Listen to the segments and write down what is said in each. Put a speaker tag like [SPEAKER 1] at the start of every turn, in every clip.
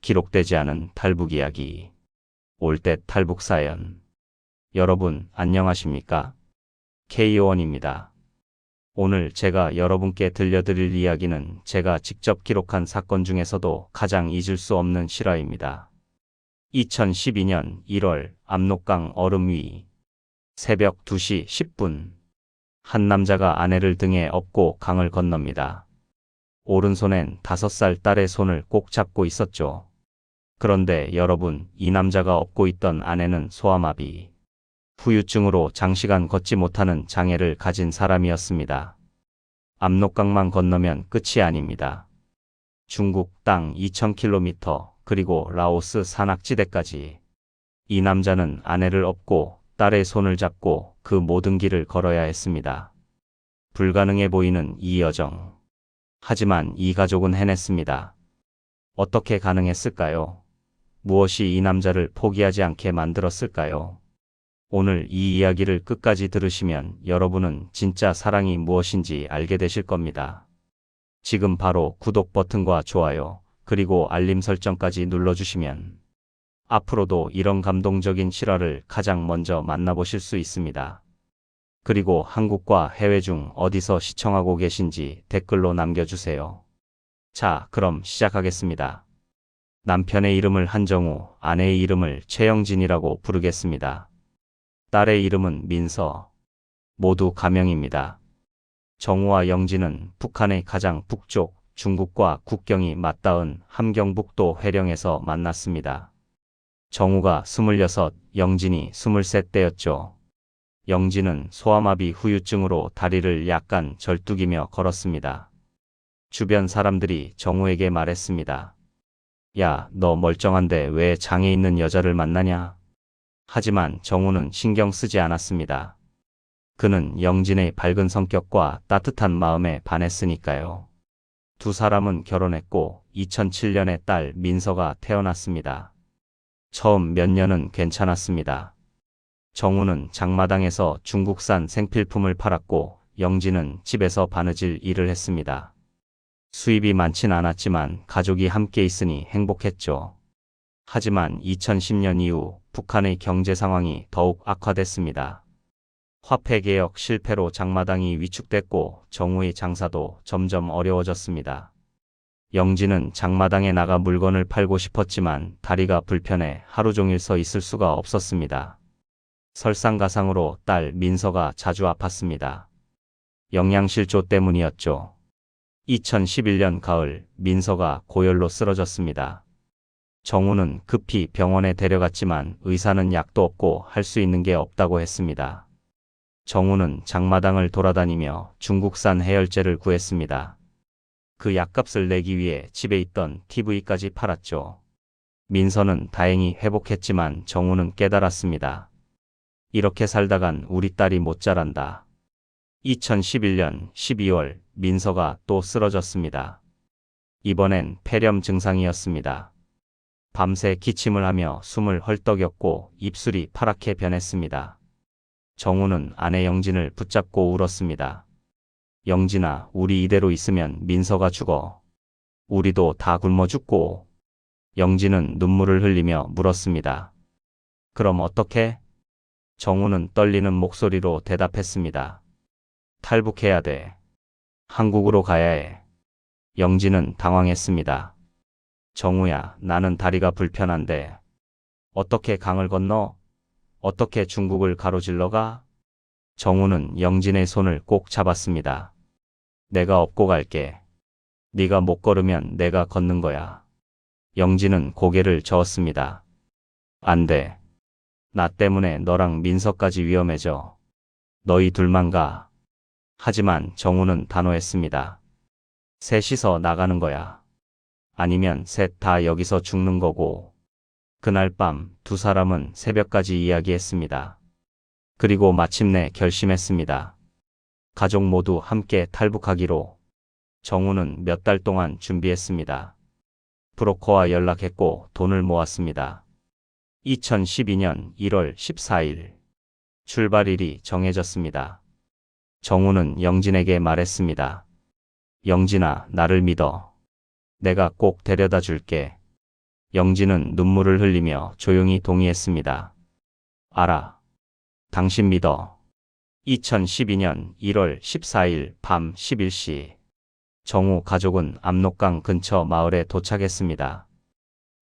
[SPEAKER 1] 기록되지 않은 탈북 이야기. 올댓 탈북 사연. 여러분, 안녕하십니까? K1입니다. 오늘 제가 여러분께 들려드릴 이야기는 제가 직접 기록한 사건 중에서도 가장 잊을 수 없는 실화입니다. 2012년 1월 압록강 얼음 위. 새벽 2시 10분. 한 남자가 아내를 등에 업고 강을 건넙니다. 오른손엔 5살 딸의 손을 꼭 잡고 있었죠. 그런데 여러분, 이 남자가 업고 있던 아내는 소아마비, 후유증으로 장시간 걷지 못하는 장애를 가진 사람이었습니다. 압록강만 건너면 끝이 아닙니다. 중국 땅 2000km, 그리고 라오스 산악지대까지. 이 남자는 아내를 업고 딸의 손을 잡고 그 모든 길을 걸어야 했습니다. 불가능해 보이는 이 여정. 하지만 이 가족은 해냈습니다. 어떻게 가능했을까요? 무엇이 이 남자를 포기하지 않게 만들었을까요? 오늘 이 이야기를 끝까지 들으시면 여러분은 진짜 사랑이 무엇인지 알게 되실 겁니다. 지금 바로 구독 버튼과 좋아요, 그리고 알림 설정까지 눌러주시면 앞으로도 이런 감동적인 실화를 가장 먼저 만나보실 수 있습니다. 그리고 한국과 해외 중 어디서 시청하고 계신지 댓글로 남겨주세요. 자, 그럼 시작하겠습니다. 남편의 이름을 한정우, 아내의 이름을 최영진이라고 부르겠습니다. 딸의 이름은 민서. 모두 가명입니다. 정우와 영진은 북한의 가장 북쪽, 중국과 국경이 맞닿은 함경북도 회령에서 만났습니다. 정우가 26, 영진이 23대였죠. 영진은 소아마비 후유증으로 다리를 약간 절뚝이며 걸었습니다. 주변 사람들이 정우에게 말했습니다. 야, 너 멀쩡한데 왜 장애 있는 여자를 만나냐? 하지만 정우는 신경 쓰지 않았습니다. 그는 영진의 밝은 성격과 따뜻한 마음에 반했으니까요. 두 사람은 결혼했고 2007년에 딸 민서가 태어났습니다. 처음 몇 년은 괜찮았습니다. 정우는 장마당에서 중국산 생필품을 팔았고 영진은 집에서 바느질 일을 했습니다. 수입이 많진 않았지만 가족이 함께 있으니 행복했죠. 하지만 2010년 이후 북한의 경제 상황이 더욱 악화됐습니다. 화폐 개혁 실패로 장마당이 위축됐고 정우의 장사도 점점 어려워졌습니다. 영진은 장마당에 나가 물건을 팔고 싶었지만 다리가 불편해 하루 종일 서 있을 수가 없었습니다. 설상가상으로 딸 민서가 자주 아팠습니다. 영양실조 때문이었죠. 2011년 가을 민서가 고열로 쓰러졌습니다. 정우는 급히 병원에 데려갔지만 의사는 약도 없고 할 수 있는 게 없다고 했습니다. 정우는 장마당을 돌아다니며 중국산 해열제를 구했습니다. 그 약값을 내기 위해 집에 있던 TV까지 팔았죠. 민서는 다행히 회복했지만 정우는 깨달았습니다. 이렇게 살다간 우리 딸이 못 자란다. 2011년 12월 민서가 또 쓰러졌습니다. 이번엔 폐렴 증상이었습니다. 밤새 기침을 하며 숨을 헐떡였고 입술이 파랗게 변했습니다. 정우는 아내 영진을 붙잡고 울었습니다. 영진아, 우리 이대로 있으면 민서가 죽어. 우리도 다 굶어 죽고. 영진은 눈물을 흘리며 물었습니다. 그럼 어떻게? 정우는 떨리는 목소리로 대답했습니다. 탈북해야 돼. 한국으로 가야 해. 영진은 당황했습니다. 정우야, 나는 다리가 불편한데. 어떻게 강을 건너? 어떻게 중국을 가로질러 가? 정우는 영진의 손을 꼭 잡았습니다. 내가 업고 갈게. 네가 못 걸으면 내가 걷는 거야. 영진은 고개를 저었습니다. 안 돼. 나 때문에 너랑 민서까지 위험해져. 너희 둘만 가. 하지만 정우는 단호했습니다. 셋이서 나가는 거야. 아니면 셋 다 여기서 죽는 거고. 그날 밤 두 사람은 새벽까지 이야기했습니다. 그리고 마침내 결심했습니다. 가족 모두 함께 탈북하기로. 정우는 몇 달 동안 준비했습니다. 브로커와 연락했고 돈을 모았습니다. 2012년 1월 14일. 출발일이 정해졌습니다. 정우는 영진에게 말했습니다. 영진아, 나를 믿어. 내가 꼭 데려다 줄게. 영진은 눈물을 흘리며 조용히 동의했습니다. 알아. 당신 믿어. 2012년 1월 14일 밤 11시. 정우 가족은 압록강 근처 마을에 도착했습니다.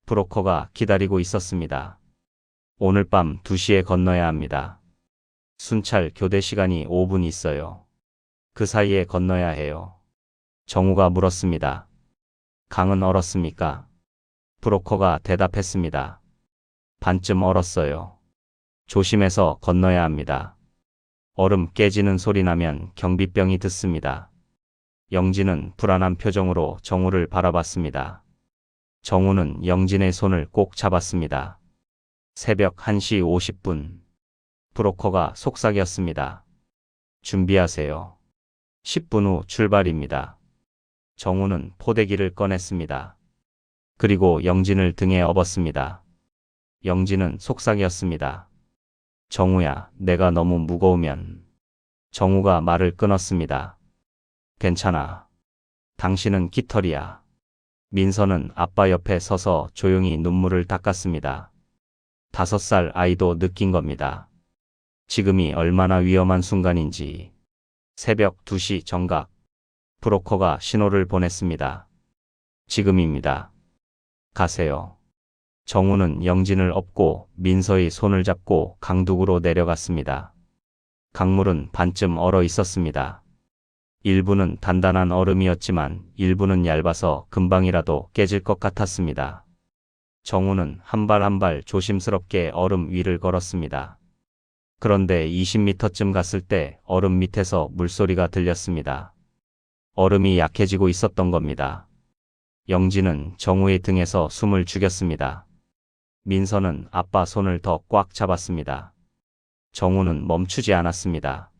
[SPEAKER 1] 브로커가 기다리고 있었습니다. 오늘 밤 2시에 건너야 합니다. 순찰 교대 시간이 5분 있어요. 그 사이에 건너야 해요. 정우가 물었습니다. 강은 얼었습니까? 브로커가 대답했습니다. 반쯤 얼었어요. 조심해서 건너야 합니다. 얼음 깨지는 소리 나면 경비병이 듣습니다. 영진은 불안한 표정으로 정우를 바라봤습니다. 정우는 영진의 손을 꼭 잡았습니다. 새벽 1시 50분. 브로커가 속삭였습니다. 준비하세요. 10분 후 출발입니다. 정우는 포대기를 꺼냈습니다. 그리고 영진을 등에 업었습니다. 영진은 속삭였습니다. 정우야, 내가 너무 무거우면. 정우가 말을 끊었습니다. 괜찮아. 당신은 깃털이야. 민서는 아빠 옆에 서서 조용히 눈물을 닦았습니다. 5살 아이도 느낀 겁니다. 지금이 얼마나 위험한 순간인지. 새벽 2시 정각. 브로커가 신호를 보냈습니다. 지금입니다. 가세요. 정우는 영진을 업고 민서의 손을 잡고 강둑으로 내려갔습니다. 강물은 반쯤 얼어 있었습니다. 일부는 단단한 얼음이었지만 일부는 얇아서 금방이라도 깨질 것 같았습니다. 정우는 한 발 한 발 조심스럽게 얼음 위를 걸었습니다. 그런데 20m쯤 갔을 때 얼음 밑에서 물소리가 들렸습니다. 얼음이 약해지고 있었던 겁니다. 영진은 정우의 등에서 숨을 죽였습니다. 민서는 아빠 손을 더 꽉 잡았습니다. 정우는 멈추지 않았습니다.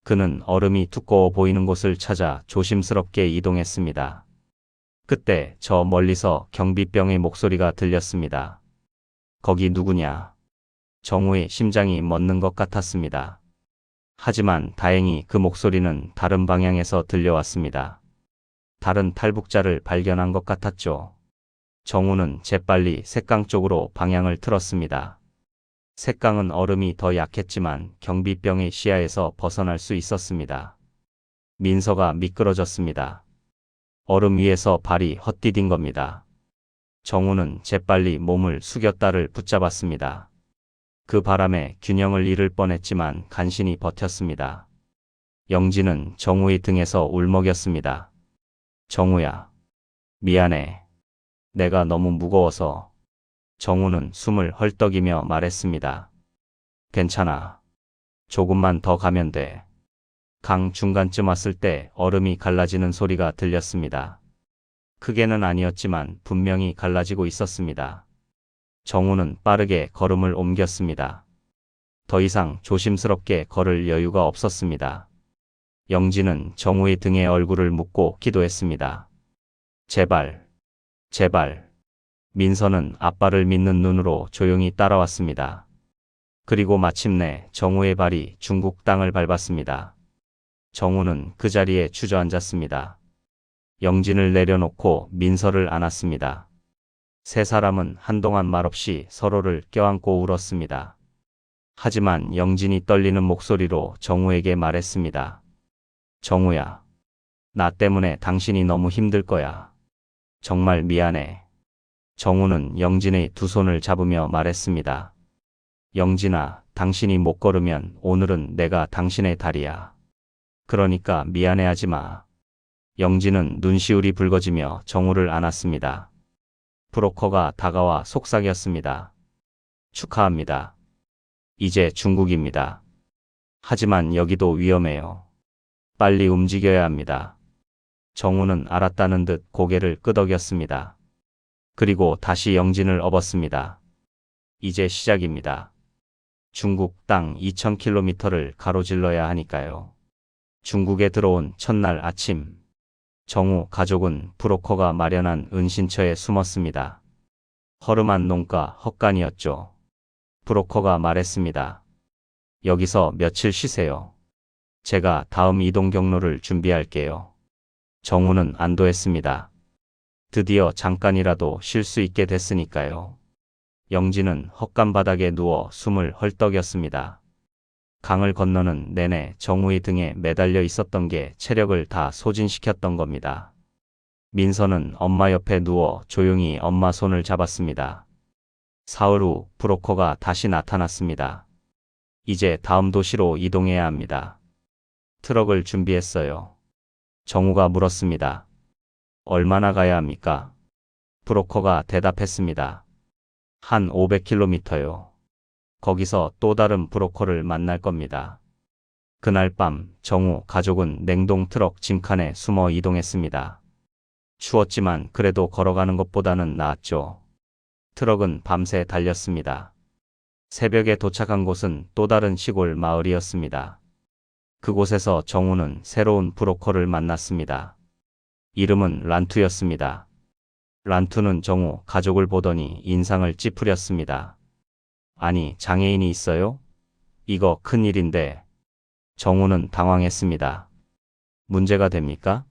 [SPEAKER 1] 그는 얼음이 두꺼워 보이는 곳을 찾아 조심스럽게 이동했습니다. 그때 저 멀리서 경비병의 목소리가 들렸습니다. 거기 누구냐? 정우의 심장이 멎는 것 같았습니다. 하지만 다행히 그 목소리는 다른 방향에서 들려왔습니다. 다른 탈북자를 발견한 것 같았죠. 정우는 재빨리 샛강 쪽으로 방향을 틀었습니다. 샛강은 얼음이 더 약했지만 경비병의 시야에서 벗어날 수 있었습니다. 민서가 미끄러졌습니다. 얼음 위에서 발이 헛디딘 겁니다. 정우는 재빨리 몸을 숙여 딸을 붙잡았습니다. 그 바람에 균형을 잃을 뻔했지만 간신히 버텼습니다. 영진은 정우의 등에서 울먹였습니다. 정우야. 미안해. 내가 너무 무거워서. 정우는 숨을 헐떡이며 말했습니다. 괜찮아. 조금만 더 가면 돼. 강 중간쯤 왔을 때 얼음이 갈라지는 소리가 들렸습니다. 크게는 아니었지만 분명히 갈라지고 있었습니다. 정우는 빠르게 걸음을 옮겼습니다. 더 이상 조심스럽게 걸을 여유가 없었습니다. 영진은 정우의 등에 얼굴을 묻고 기도했습니다. 제발, 제발. 민서는 아빠를 믿는 눈으로 조용히 따라왔습니다. 그리고 마침내 정우의 발이 중국 땅을 밟았습니다. 정우는 그 자리에 주저앉았습니다. 영진을 내려놓고 민서를 안았습니다. 세 사람은 한동안 말없이 서로를 껴안고 울었습니다. 하지만 영진이 떨리는 목소리로 정우에게 말했습니다. 정우야. 나 때문에 당신이 너무 힘들 거야. 정말 미안해. 정우는 영진의 두 손을 잡으며 말했습니다. 영진아, 당신이 못 걸으면 오늘은 내가 당신의 달이야. 그러니까 미안해하지 마. 영진은 눈시울이 붉어지며 정우를 안았습니다. 브로커가 다가와 속삭였습니다. 축하합니다. 이제 중국입니다. 하지만 여기도 위험해요. 빨리 움직여야 합니다. 정우는 알았다는 듯 고개를 끄덕였습니다. 그리고 다시 영진을 업었습니다. 이제 시작입니다. 중국 땅 2000km를 가로질러야 하니까요. 중국에 들어온 첫날 아침, 정우 가족은 브로커가 마련한 은신처에 숨었습니다. 허름한 농가 헛간이었죠. 브로커가 말했습니다. 여기서 며칠 쉬세요. 제가 다음 이동 경로를 준비할게요. 정우는 안도했습니다. 드디어 잠깐이라도 쉴 수 있게 됐으니까요. 영진은 헛간 바닥에 누워 숨을 헐떡였습니다. 강을 건너는 내내 정우의 등에 매달려 있었던 게 체력을 다 소진시켰던 겁니다. 민서는 엄마 옆에 누워 조용히 엄마 손을 잡았습니다. 사흘 후 브로커가 다시 나타났습니다. 이제 다음 도시로 이동해야 합니다. 트럭을 준비했어요. 정우가 물었습니다. 얼마나 가야 합니까? 브로커가 대답했습니다. 한 500km요. 거기서 또 다른 브로커를 만날 겁니다. 그날 밤 정우 가족은 냉동 트럭 짐칸에 숨어 이동했습니다. 추웠지만 그래도 걸어가는 것보다는 나았죠. 트럭은 밤새 달렸습니다. 새벽에 도착한 곳은 또 다른 시골 마을이었습니다. 그곳에서 정우는 새로운 브로커를 만났습니다. 이름은 란투였습니다. 란투는 정우 가족을 보더니 인상을 찌푸렸습니다. 아니, 장애인이 있어요? 이거 큰일인데. 정우는 당황했습니다. 문제가 됩니까?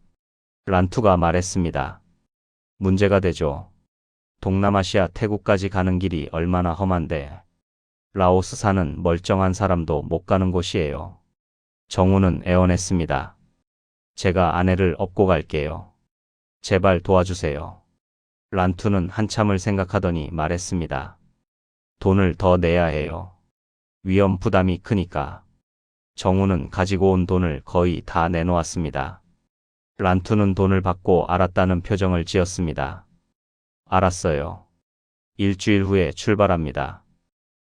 [SPEAKER 1] 란투가 말했습니다. 문제가 되죠. 동남아시아 태국까지 가는 길이 얼마나 험한데. 라오스 사는 멀쩡한 사람도 못 가는 곳이에요. 정우는 애원했습니다. 제가 아내를 업고 갈게요. 제발 도와주세요. 란투는 한참을 생각하더니 말했습니다. 돈을 더 내야 해요. 위험 부담이 크니까. 정우는 가지고 온 돈을 거의 다 내놓았습니다. 란투는 돈을 받고 알았다는 표정을 지었습니다. 알았어요. 일주일 후에 출발합니다.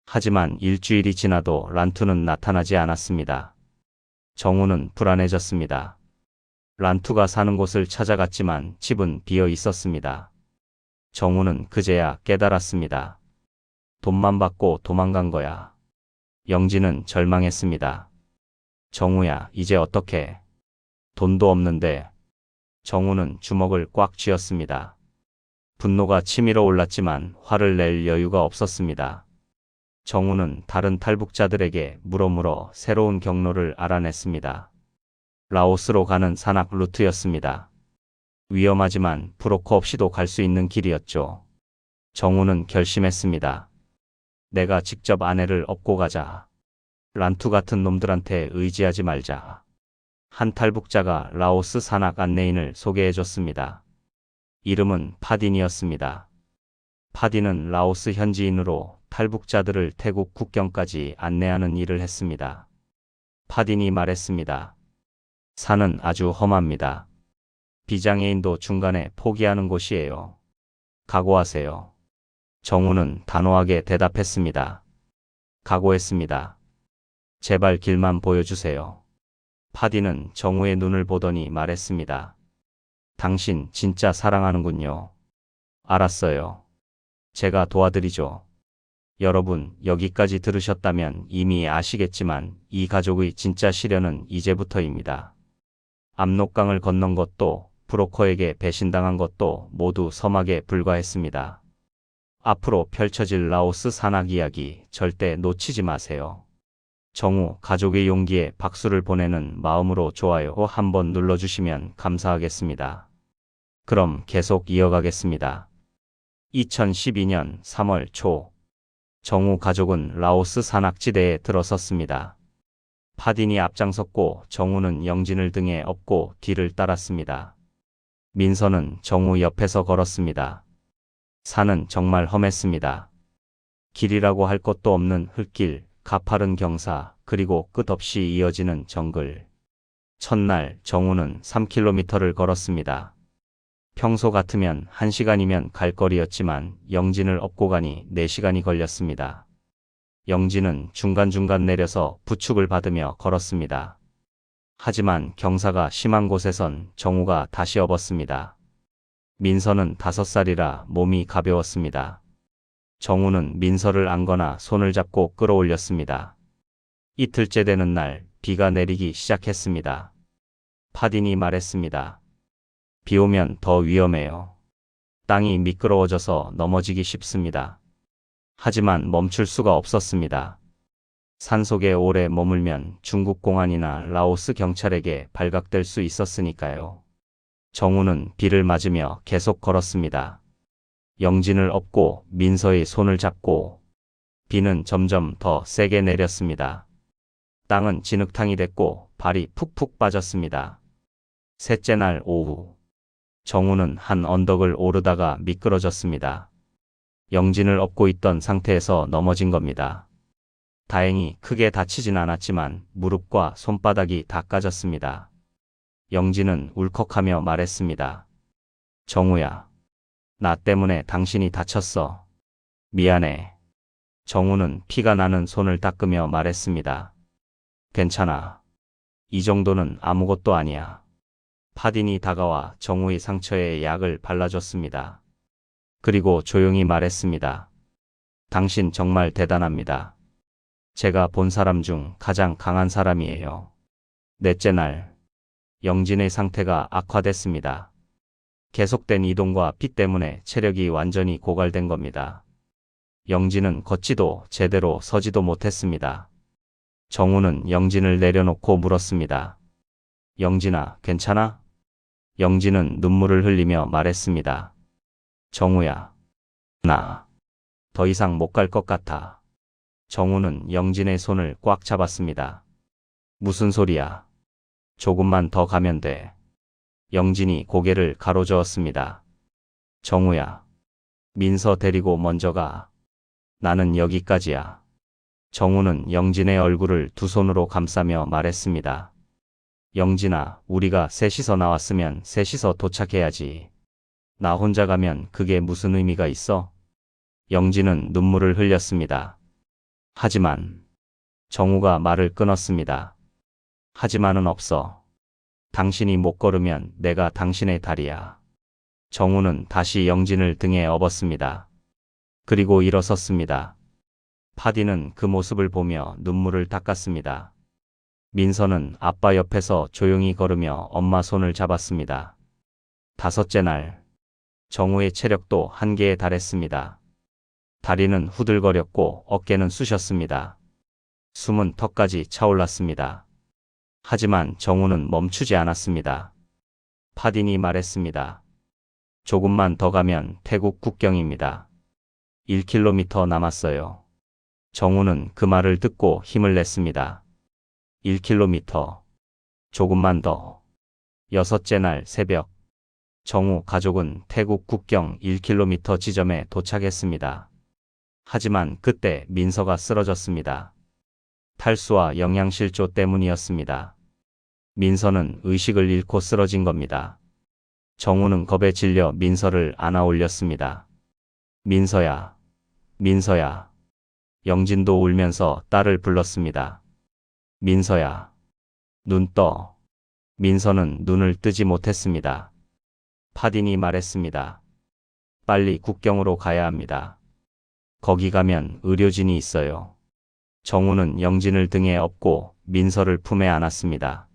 [SPEAKER 1] 하지만 일주일이 지나도 란투는 나타나지 않았습니다. 정우는 불안해졌습니다. 란투가 사는 곳을 찾아갔지만 집은 비어 있었습니다. 정우는 그제야 깨달았습니다. 돈만 받고 도망간 거야. 영진은 절망했습니다. 정우야, 이제 어떡해? 돈도 없는데. 정우는 주먹을 꽉 쥐었습니다. 분노가 치밀어 올랐지만 화를 낼 여유가 없었습니다. 정우는 다른 탈북자들에게 물어물어 새로운 경로를 알아냈습니다. 라오스로 가는 산악 루트였습니다. 위험하지만 브로커 없이도 갈 수 있는 길이었죠. 정우는 결심했습니다. 내가 직접 아내를 업고 가자. 란투 같은 놈들한테 의지하지 말자. 한 탈북자가 라오스 산악 안내인을 소개해줬습니다. 이름은 파딘이었습니다. 파딘은 라오스 현지인으로 탈북자들을 태국 국경까지 안내하는 일을 했습니다. 파딘이 말했습니다. 산은 아주 험합니다. 비장애인도 중간에 포기하는 곳이에요. 각오하세요. 정우는 단호하게 대답했습니다. 각오했습니다. 제발 길만 보여주세요. 파딘은 정우의 눈을 보더니 말했습니다. 당신 진짜 사랑하는군요. 알았어요. 제가 도와드리죠. 여러분, 여기까지 들으셨다면 이미 아시겠지만 이 가족의 진짜 시련은 이제부터입니다. 압록강을 건넌 것도 브로커에게 배신당한 것도 모두 서막에 불과했습니다. 앞으로 펼쳐질 라오스 산악 이야기 절대 놓치지 마세요. 정우 가족의 용기에 박수를 보내는 마음으로 좋아요 한번 눌러주시면 감사하겠습니다. 그럼 계속 이어가겠습니다. 2012년 3월 초 정우 가족은 라오스 산악지대에 들어섰습니다. 파딘이 앞장섰고 정우는 영진을 등에 업고 뒤를 따랐습니다. 민서는 정우 옆에서 걸었습니다. 산은 정말 험했습니다. 길이라고 할 것도 없는 흙길, 가파른 경사, 그리고 끝없이 이어지는 정글. 첫날 정우는 3km를 걸었습니다. 평소 같으면 1시간이면 갈 거리였지만 영진을 업고 가니 4시간이 걸렸습니다. 영진은 중간중간 내려서 부축을 받으며 걸었습니다. 하지만 경사가 심한 곳에선 정우가 다시 업었습니다. 민서는 5살이라 몸이 가벼웠습니다. 정우는 민서를 안거나 손을 잡고 끌어올렸습니다. 이틀째 되는 날 비가 내리기 시작했습니다. 파딘이 말했습니다. 비 오면 더 위험해요. 땅이 미끄러워져서 넘어지기 쉽습니다. 하지만 멈출 수가 없었습니다. 산속에 오래 머물면 중국 공안이나 라오스 경찰에게 발각될 수 있었으니까요. 정우는 비를 맞으며 계속 걸었습니다. 영진을 업고 민서의 손을 잡고 비는 점점 더 세게 내렸습니다. 땅은 진흙탕이 됐고 발이 푹푹 빠졌습니다. 셋째 날 오후, 정우는 한 언덕을 오르다가 미끄러졌습니다. 영진을 업고 있던 상태에서 넘어진 겁니다. 다행히 크게 다치진 않았지만 무릎과 손바닥이 다 까졌습니다. 영진은 울컥하며 말했습니다. 정우야, 나 때문에 당신이 다쳤어. 미안해. 정우는 피가 나는 손을 닦으며 말했습니다. 괜찮아. 이 정도는 아무것도 아니야. 파딘이 다가와 정우의 상처에 약을 발라줬습니다. 그리고 조용히 말했습니다. 당신 정말 대단합니다. 제가 본 사람 중 가장 강한 사람이에요. 넷째 날, 영진의 상태가 악화됐습니다. 계속된 이동과 피 때문에 체력이 완전히 고갈된 겁니다. 영진은 걷지도 제대로 서지도 못했습니다. 정우는 영진을 내려놓고 물었습니다. 영진아, 괜찮아? 영진은 눈물을 흘리며 말했습니다. 정우야, 나 더 이상 못 갈 것 같아. 정우는 영진의 손을 꽉 잡았습니다. 무슨 소리야? 조금만 더 가면 돼. 영진이 고개를 가로저었습니다. 정우야, 민서 데리고 먼저 가. 나는 여기까지야. 정우는 영진의 얼굴을 두 손으로 감싸며 말했습니다. 영진아, 우리가 셋이서 나왔으면 셋이서 도착해야지. 나 혼자 가면 그게 무슨 의미가 있어? 영진은 눈물을 흘렸습니다. 하지만 정우가 말을 끊었습니다. 하지만은 없어. 당신이 못 걸으면 내가 당신의 다리야. 정우는 다시 영진을 등에 업었습니다. 그리고 일어섰습니다. 파디는 그 모습을 보며 눈물을 닦았습니다. 민서는 아빠 옆에서 조용히 걸으며 엄마 손을 잡았습니다. 다섯째 날, 정우의 체력도 한계에 달했습니다. 다리는 후들거렸고 어깨는 쑤셨습니다. 숨은 턱까지 차올랐습니다. 하지만 정우는 멈추지 않았습니다. 파딘이 말했습니다. 조금만 더 가면 태국 국경입니다. 1km 남았어요. 정우는 그 말을 듣고 힘을 냈습니다. 1km. 조금만 더. 여섯째 날 새벽, 정우 가족은 태국 국경 1km 지점에 도착했습니다. 하지만 그때 민서가 쓰러졌습니다. 탈수와 영양실조 때문이었습니다. 민서는 의식을 잃고 쓰러진 겁니다. 정우는 겁에 질려 민서를 안아 올렸습니다. 민서야, 민서야. 영진도 울면서 딸을 불렀습니다. 민서야, 눈 떠. 민서는 눈을 뜨지 못했습니다. 파딘이 말했습니다. 빨리 국경으로 가야 합니다. 거기 가면 의료진이 있어요. 정우는 영진을 등에 업고 민서를 품에 안았습니다.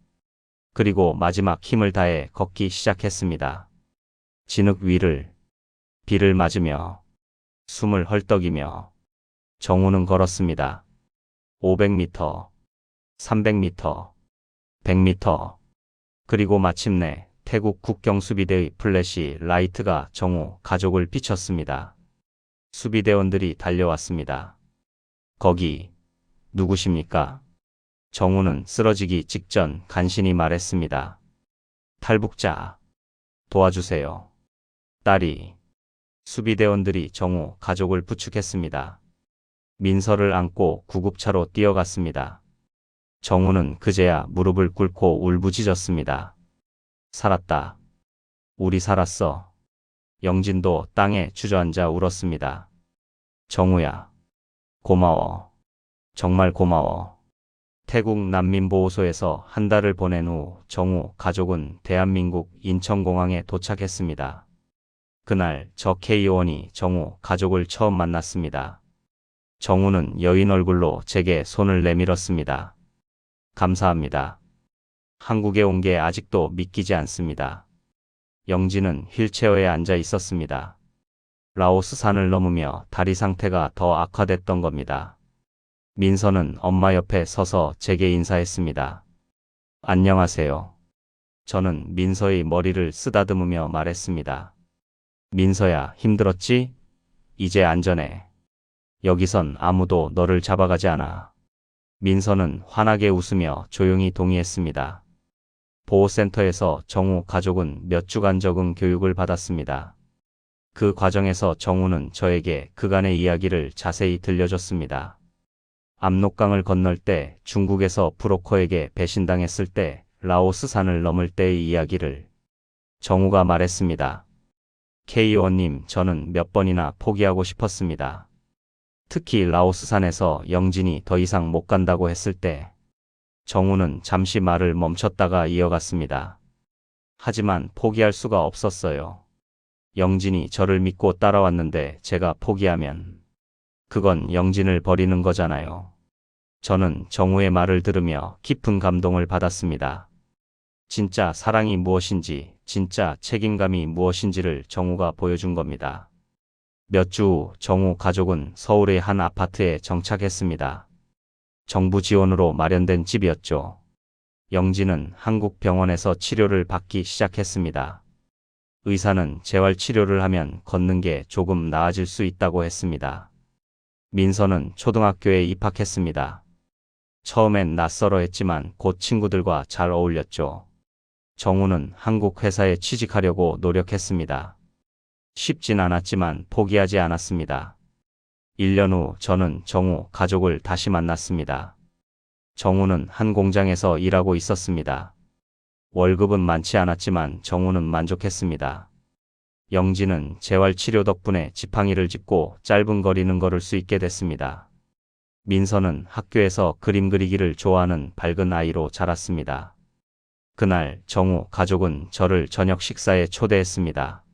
[SPEAKER 1] 그리고 마지막 힘을 다해 걷기 시작했습니다. 진흙 위를, 비를 맞으며, 숨을 헐떡이며, 정우는 걸었습니다. 500m, 300m, 100m, 그리고 마침내 태국 국경 수비대의 플래시 라이트가 정우 가족을 비췄습니다. 수비대원들이 달려왔습니다. 거기, 누구십니까? 정우는 쓰러지기 직전 간신히 말했습니다. 탈북자, 도와주세요. 딸이. 수비대원들이 정우 가족을 부축했습니다. 민서를 안고 구급차로 뛰어갔습니다. 정우는 그제야 무릎을 꿇고 울부짖었습니다. 살았다. 우리 살았어. 영진도 땅에 주저앉아 울었습니다. 정우야, 고마워. 정말 고마워. 태국 난민보호소에서 한 달을 보낸 후 정우 가족은 대한민국 인천공항에 도착했습니다. 그날 저 K요원이 정우 가족을 처음 만났습니다. 정우는 여인 얼굴로 제게 손을 내밀었습니다. 감사합니다. 한국에 온 게 아직도 믿기지 않습니다. 영진은 휠체어에 앉아 있었습니다. 라오스 산을 넘으며 다리 상태가 더 악화됐던 겁니다. 민서는 엄마 옆에 서서 제게 인사했습니다. 안녕하세요. 저는 민서의 머리를 쓰다듬으며 말했습니다. 민서야, 힘들었지? 이제 안전해. 여기선 아무도 너를 잡아가지 않아. 민서는 환하게 웃으며 조용히 동의했습니다. 보호센터에서 정우 가족은 몇 주간 적응 교육을 받았습니다. 그 과정에서 정우는 저에게 그간의 이야기를 자세히 들려줬습니다. 압록강을 건널 때, 중국에서 브로커에게 배신당했을 때, 라오스산을 넘을 때의 이야기를 정우가 말했습니다. K의원님, 저는 몇 번이나 포기하고 싶었습니다. 특히 라오스산에서 영진이 더 이상 못 간다고 했을 때, 정우는 잠시 말을 멈췄다가 이어갔습니다. 하지만 포기할 수가 없었어요. 영진이 저를 믿고 따라왔는데 제가 포기하면 그건 영진을 버리는 거잖아요. 저는 정우의 말을 들으며 깊은 감동을 받았습니다. 진짜 사랑이 무엇인지, 진짜 책임감이 무엇인지를 정우가 보여준 겁니다. 몇 주 후 정우 가족은 서울의 한 아파트에 정착했습니다. 정부 지원으로 마련된 집이었죠. 영진은 한국 병원에서 치료를 받기 시작했습니다. 의사는 재활 치료를 하면 걷는 게 조금 나아질 수 있다고 했습니다. 민서는 초등학교에 입학했습니다. 처음엔 낯설어 했지만 곧 친구들과 잘 어울렸죠. 정우는 한국 회사에 취직하려고 노력했습니다. 쉽진 않았지만 포기하지 않았습니다. 1년 후 저는 정우 가족을 다시 만났습니다. 정우는 한 공장에서 일하고 있었습니다. 월급은 많지 않았지만 정우는 만족했습니다. 영진은 재활치료 덕분에 지팡이를 짚고 짧은 거리는 걸을 수 있게 됐습니다. 민서는 학교에서 그림 그리기를 좋아하는 밝은 아이로 자랐습니다. 그날 정우 가족은 저를 저녁 식사에 초대했습니다.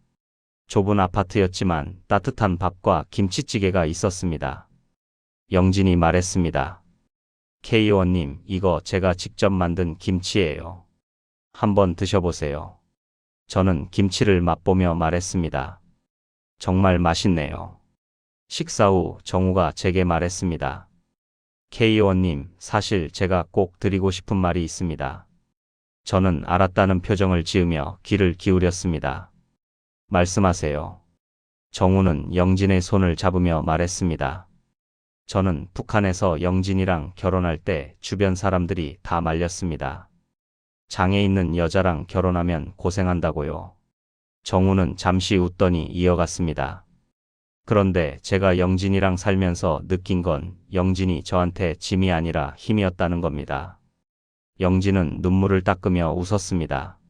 [SPEAKER 1] 좁은 아파트였지만 따뜻한 밥과 김치찌개가 있었습니다. 영진이 말했습니다. K의원님, 이거 제가 직접 만든 김치예요. 한번 드셔보세요. 저는 김치를 맛보며 말했습니다. 정말 맛있네요. 식사 후 정우가 제게 말했습니다. K의원님, 사실 제가 꼭 드리고 싶은 말이 있습니다. 저는 알았다는 표정을 지으며 귀를 기울였습니다. 말씀하세요. 정우는 영진의 손을 잡으며 말했습니다. 저는 북한에서 영진이랑 결혼할 때 주변 사람들이 다 말렸습니다. 장애 있는 여자랑 결혼하면 고생한다고요. 정우는 잠시 웃더니 이어갔습니다. 그런데 제가 영진이랑 살면서 느낀 건 영진이 저한테 짐이 아니라 힘이었다는 겁니다. 영진은 눈물을 닦으며 웃었습니다.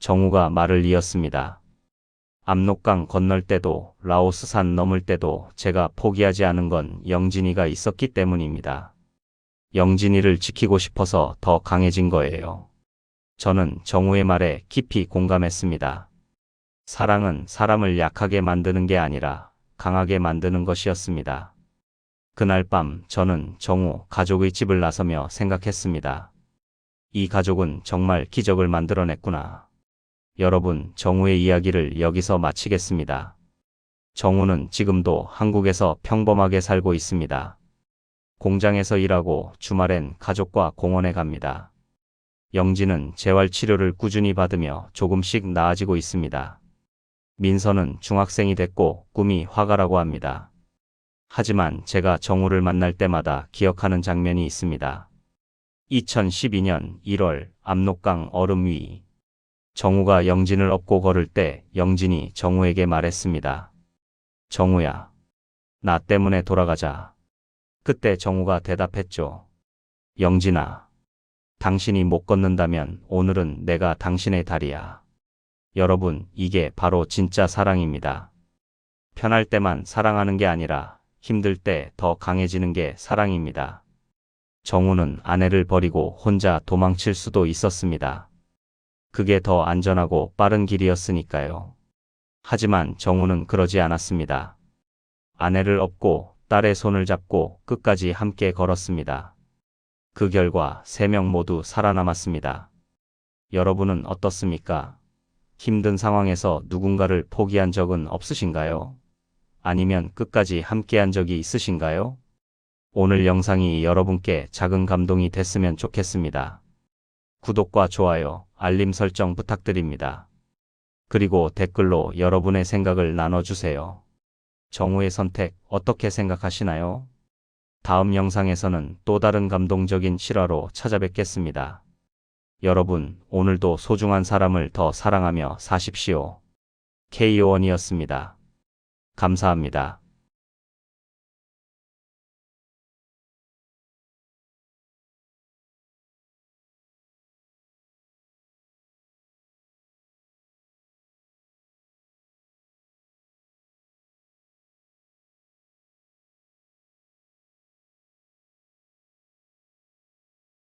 [SPEAKER 1] 정우가 말을 이었습니다. 압록강 건널 때도 라오스산 넘을 때도 제가 포기하지 않은 건 영진이가 있었기 때문입니다. 영진이를 지키고 싶어서 더 강해진 거예요. 저는 정우의 말에 깊이 공감했습니다. 사랑은 사람을 약하게 만드는 게 아니라 강하게 만드는 것이었습니다. 그날 밤 저는 정우 가족의 집을 나서며 생각했습니다. 이 가족은 정말 기적을 만들어냈구나. 여러분, 정우의 이야기를 여기서 마치겠습니다. 정우는 지금도 한국에서 평범하게 살고 있습니다. 공장에서 일하고 주말엔 가족과 공원에 갑니다. 영진은 재활치료를 꾸준히 받으며 조금씩 나아지고 있습니다. 민서는 중학생이 됐고 꿈이 화가라고 합니다. 하지만 제가 정우를 만날 때마다 기억하는 장면이 있습니다. 2012년 1월 압록강 얼음 위. 정우가 영진을 업고 걸을 때 영진이 정우에게 말했습니다. 정우야, 나 때문에 돌아가자. 그때 정우가 대답했죠. 영진아, 당신이 못 걷는다면 오늘은 내가 당신의 다리야. 여러분, 이게 바로 진짜 사랑입니다. 편할 때만 사랑하는 게 아니라 힘들 때 더 강해지는 게 사랑입니다. 정우는 아내를 버리고 혼자 도망칠 수도 있었습니다. 그게 더 안전하고 빠른 길이었으니까요. 하지만 정우는 그러지 않았습니다. 아내를 업고 딸의 손을 잡고 끝까지 함께 걸었습니다. 그 결과 3명 모두 살아남았습니다. 여러분은 어떻습니까? 힘든 상황에서 누군가를 포기한 적은 없으신가요? 아니면 끝까지 함께한 적이 있으신가요? 오늘 영상이 여러분께 작은 감동이 됐으면 좋겠습니다. 구독과 좋아요, 알림 설정 부탁드립니다. 그리고 댓글로 여러분의 생각을 나눠주세요. 정우의 선택 어떻게 생각하시나요? 다음 영상에서는 또 다른 감동적인 실화로 찾아뵙겠습니다. 여러분, 오늘도 소중한 사람을 더 사랑하며 사십시오. K-ON이었습니다. 감사합니다.